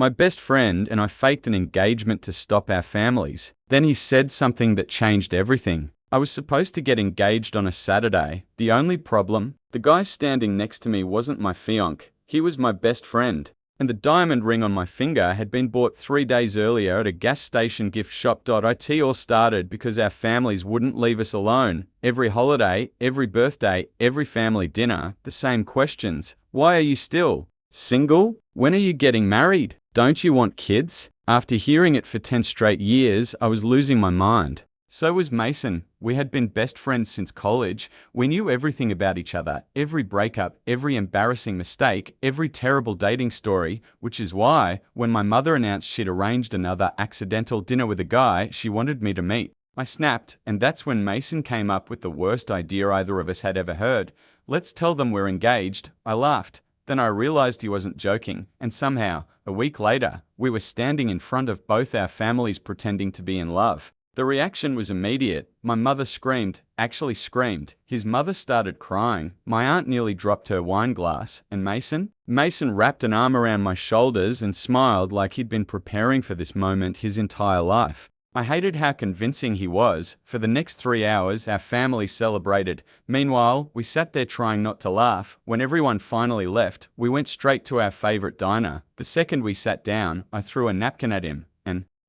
My best friend and I faked an engagement to stop our families. Then he said something that changed everything. I was supposed to get engaged on a Saturday. The only problem? The guy standing next to me wasn't my fiancé. He was my best friend. And the diamond ring on my finger had been bought 3 days earlier at a gas station gift shop. It all started because our families wouldn't leave us alone. Every holiday, every birthday, every family dinner, the same questions. Why are you still single? When are you getting married? Don't you want kids? After hearing it for 10 straight years, I was losing my mind. So was Mason. We had been best friends since college. We knew everything about each other, every breakup, every embarrassing mistake, every terrible dating story, which is why, when my mother announced she'd arranged another accidental dinner with a guy she wanted me to meet, I snapped, and that's when Mason came up with the worst idea either of us had ever heard. Let's tell them we're engaged. I laughed. Then I realized he wasn't joking, and somehow, a week later, we were standing in front of both our families pretending to be in love. The reaction was immediate. My mother screamed, actually screamed. His mother started crying. My aunt nearly dropped her wine glass. And Mason? Mason wrapped an arm around my shoulders and smiled like he'd been preparing for this moment his entire life. I hated how convincing he was. For the next 3 hours, our family celebrated. Meanwhile, we sat there trying not to laugh. When everyone finally left, we went straight to our favorite diner. The second we sat down, I threw a napkin at him.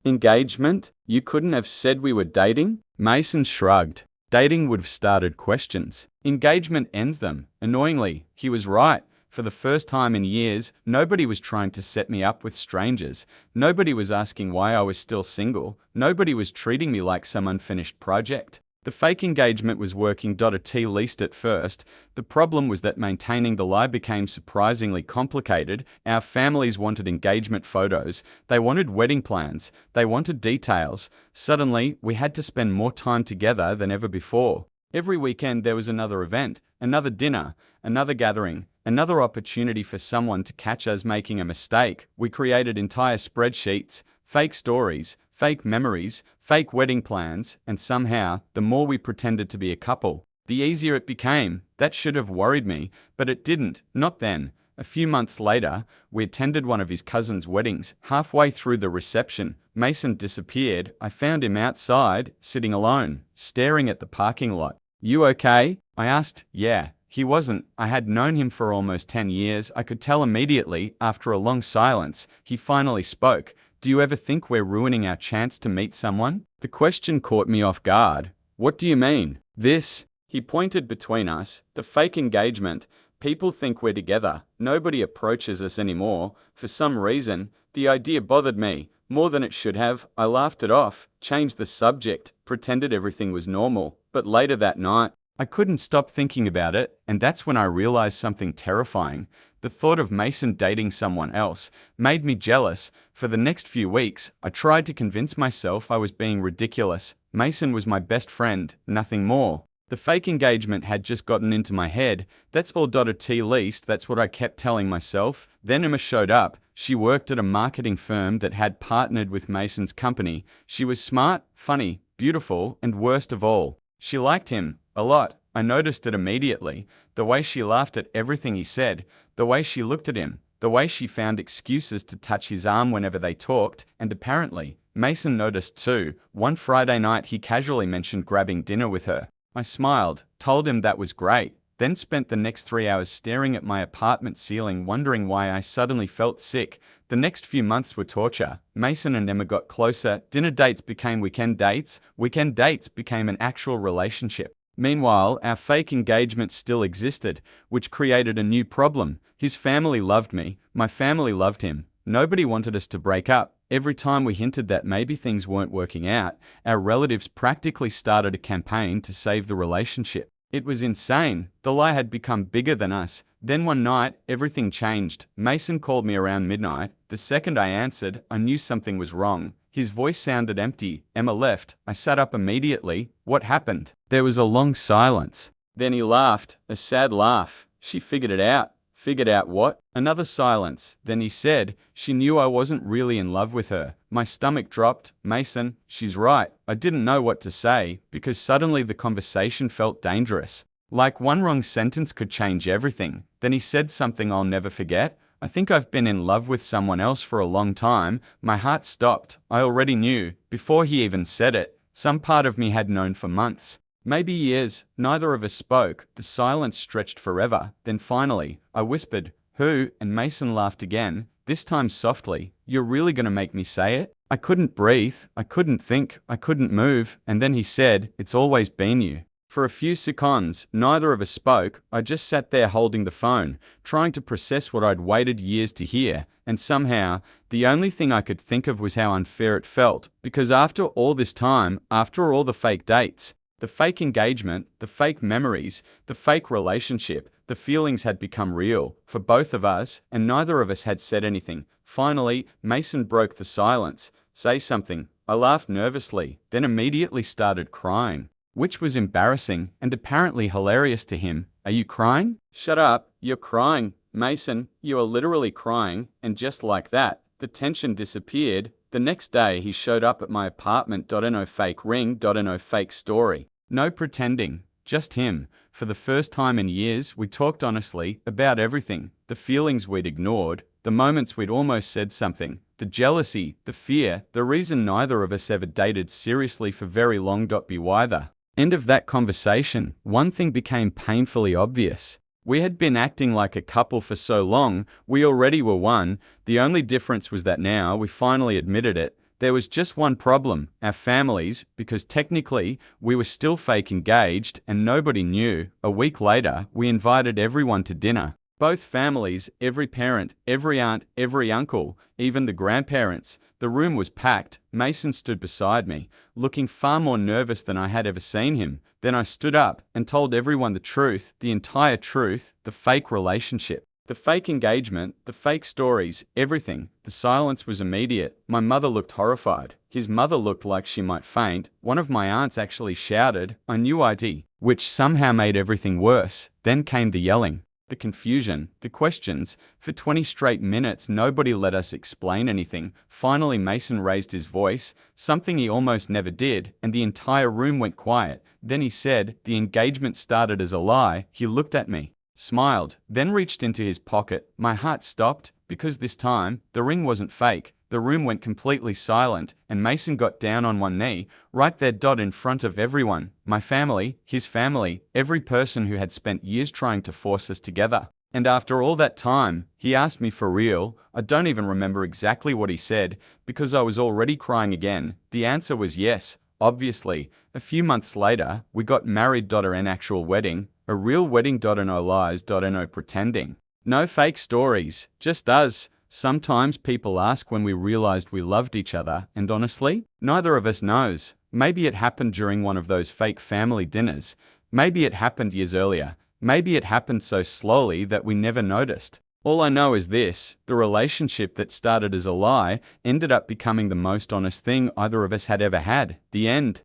Engagement? You couldn't have said we were dating? Mason shrugged. Dating would have started questions. Engagement ends them. Annoyingly, he was right. For the first time in years, nobody was trying to set me up with strangers. Nobody was asking why I was still single. Nobody was treating me like some unfinished project. The fake engagement was working. At least at first. The problem was that maintaining the lie became surprisingly complicated. Our families wanted engagement photos. They wanted wedding plans. They wanted details. Suddenly, we had to spend more time together than ever before. Every weekend there was another event, another dinner, another gathering, another opportunity for someone to catch us making a mistake. We created entire spreadsheets, fake stories, fake memories, fake wedding plans, and somehow, the more we pretended to be a couple, the easier it became. That should have worried me, but it didn't, not then. A few months later, we attended one of his cousin's weddings. Halfway through the reception, Mason disappeared. I found him outside, sitting alone, staring at the parking lot. You okay? I asked. Yeah. He wasn't. I had known him for almost 10 years. I could tell immediately. After a long silence, he finally spoke. Do you ever think we're ruining our chance to meet someone? The question caught me off guard. What do you mean? This? He pointed between us. The fake engagement. People think we're together. Nobody approaches us anymore. For some reason, the idea bothered me. More than it should have. I laughed it off, changed the subject, pretended everything was normal. But later that night, I couldn't stop thinking about it, and that's when I realized something terrifying. The thought of Mason dating someone else made me jealous. For the next few weeks, I tried to convince myself I was being ridiculous. Mason was my best friend, nothing more. The fake engagement had just gotten into my head. That's all. At least that's what I kept telling myself. Then Emma showed up. She worked at a marketing firm that had partnered with Mason's company. She was smart, funny, beautiful, and worst of all, she liked him a lot. I noticed it immediately. The way she laughed at everything he said, the way she looked at him, the way she found excuses to touch his arm whenever they talked, and apparently, Mason noticed too. One Friday night he casually mentioned grabbing dinner with her. I smiled, told him that was great, then spent the next 3 hours staring at my apartment ceiling wondering why I suddenly felt sick. The next few months were torture. Mason and Emma got closer. Dinner dates became weekend dates. Weekend dates became an actual relationship. Meanwhile, our fake engagement still existed, which created a new problem. His family loved me. My family loved him. Nobody wanted us to break up. Every time we hinted that maybe things weren't working out, our relatives practically started a campaign to save the relationship. It was insane. The lie had become bigger than us. Then one night, everything changed. Mason called me around midnight. The second I answered, I knew something was wrong. His voice sounded empty. Emma left. I sat up immediately. What happened? There was a long silence. Then he laughed, a sad laugh. She figured it out. Figured out what? Another silence. Then he said, she knew I wasn't really in love with her. My stomach dropped. Mason, she's right. I didn't know what to say, because suddenly the conversation felt dangerous. Like one wrong sentence could change everything. Then he said something I'll never forget. I think I've been in love with someone else for a long time. My heart stopped. I already knew, before he even said it. Some part of me had known for months, maybe years. Neither of us spoke. The silence stretched forever. Then finally, I whispered, "Who?" And Mason laughed again, this time softly. "You're really gonna make me say it?" I couldn't breathe, I couldn't think, I couldn't move, and then he said, "It's always been you." For a few seconds, neither of us spoke. I just sat there holding the phone, trying to process what I'd waited years to hear, and somehow, the only thing I could think of was how unfair it felt, because after all this time, after all the fake dates, the fake engagement, the fake memories, the fake relationship, the feelings had become real for both of us, and neither of us had said anything. Finally, Mason broke the silence. "Say something." I laughed nervously, then immediately started crying, which was embarrassing and apparently hilarious to him. "Are you crying?" "Shut up, you're crying, Mason, you are literally crying," and just like that, the tension disappeared. The next day he showed up at my apartment. No fake ring, no fake story. No pretending, just him. For the first time in years, we talked honestly about everything. The feelings we'd ignored, the moments we'd almost said something, the jealousy, the fear, the reason neither of us ever dated seriously for very long. Be why. End of that conversation, one thing became painfully obvious. We had been acting like a couple for so long, we already were one. The only difference was that now we finally admitted it. There was just one problem, our families, because technically, we were still fake engaged and nobody knew. A week later, we invited everyone to dinner. Both families, every parent, every aunt, every uncle, even the grandparents. The room was packed. Mason stood beside me, looking far more nervous than I had ever seen him. Then I stood up and told everyone the truth, the entire truth, the fake relationship, the fake engagement, the fake stories, everything. The silence was immediate. My mother looked horrified. His mother looked like she might faint. One of my aunts actually shouted, "I knew it," which somehow made everything worse. Then came the yelling, the confusion, the questions. For 20 straight minutes, nobody let us explain anything. Finally, Mason raised his voice, something he almost never did, and the entire room went quiet. Then he said, "The engagement started as a lie." He looked at me, smiled, then reached into his pocket. My heart stopped, because this time, the ring wasn't fake. The room went completely silent, and Mason got down on one knee, right there in front of everyone. My family, his family, every person who had spent years trying to force us together. And after all that time, he asked me for real. I don't even remember exactly what he said, because I was already crying again. The answer was yes, obviously. A few months later, we got married. An actual wedding. A real wedding. No lies. No pretending. No fake stories, just us. Sometimes people ask when we realized we loved each other, and honestly, neither of us knows. Maybe it happened during one of those fake family dinners. Maybe it happened years earlier. Maybe it happened so slowly that we never noticed. All I know is this: the relationship that started as a lie ended up becoming the most honest thing either of us had ever had. The end.